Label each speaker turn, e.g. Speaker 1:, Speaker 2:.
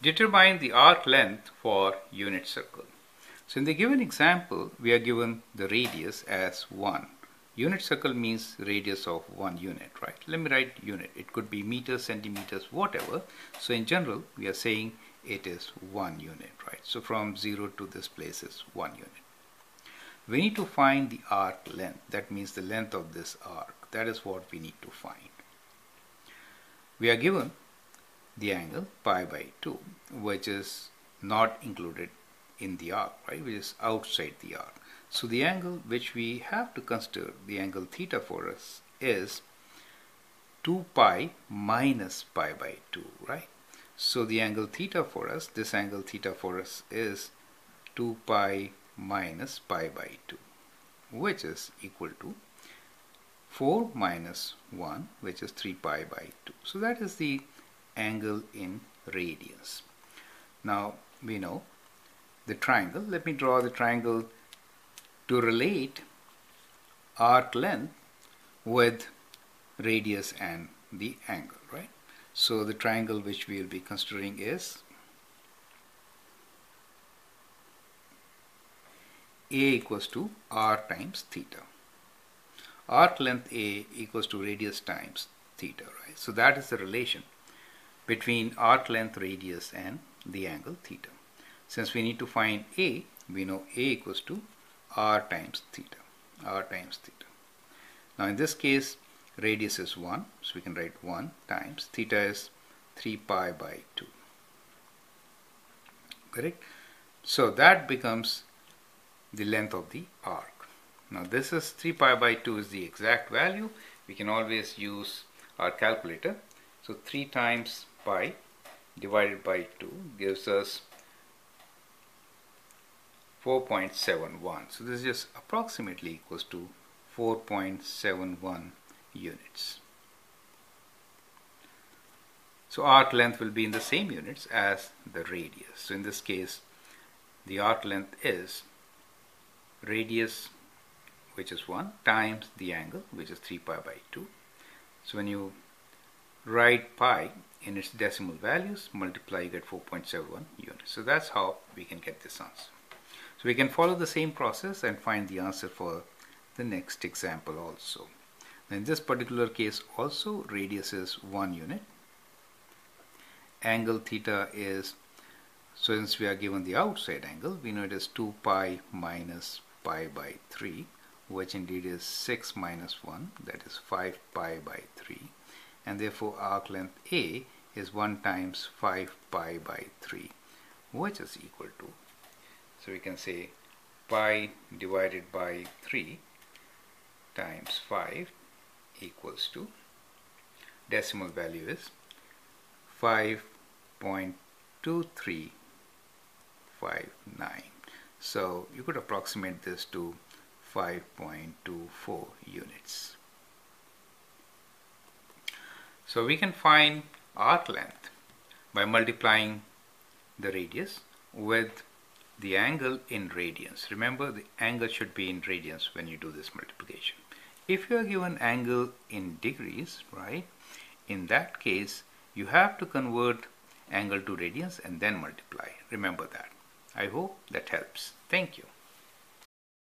Speaker 1: Determine the arc length for unit circle. So in the given example, we are given the radius as 1. Unit circle means radius of 1 unit, right? Let me write unit. It could be meters, centimeters, whatever. So in general, we are saying it is 1 unit, right? So from 0 to this place is 1 unit. We need to find the arc length. That means the length of this arc. That is what we need to find. We are given the angle pi by 2, which is not included in the arc, right, which is outside the arc. So the angle which we have to consider, the angle theta for us, is 2 pi minus pi by 2, right? So the angle theta for us, this angle theta for us is 2 pi minus pi by 2, which is equal to 4 minus 1, which is 3 pi by 2. So that is the angle in radians. Now we know the triangle. Let me draw the triangle to relate arc length with radius and the angle, right? So the triangle which we will be considering is A equals to r times theta. Arc length A equals to radius times theta, right? So that is the relation between arc length, radius and the angle theta. Since we need to find A, we know A equals to r times theta, r times theta. Now in this case, radius is 1, so we can write 1 times theta is 3 pi by 2. Correct? So that becomes the length of the arc. Now this is 3 pi by 2 is the exact value. We can always use our calculator. So 3 times pi divided by 2 gives us 4.71. So this is just approximately equals to 4.71 units. So arc length will be in the same units as the radius. So in this case, the arc length is radius, which is 1, times the angle, which is 3 pi by 2. So when you write pi in its decimal values, multiply, you get 4.71 units. So that's how we can get this answer. So we can follow the same process and find the answer for the next example also. In this particular case also, radius is 1 unit. Angle theta is, so since we are given the outside angle, we know it is 2 pi minus pi by 3, which indeed is 6 minus 1, that is 5 pi by 3. And therefore arc length A is 1 times 5 pi by 3, which is equal to, so we can say pi divided by 3 times 5 equals to, decimal value is 5.2359. So you could approximate this to 5.24 units. So we can find arc length by multiplying the radius with the angle in radians. Remember, the angle should be in radians when you do this multiplication. If you are given angle in degrees, right, in that case you have to convert angle to radians and then multiply. Remember that. I hope that helps. Thank you.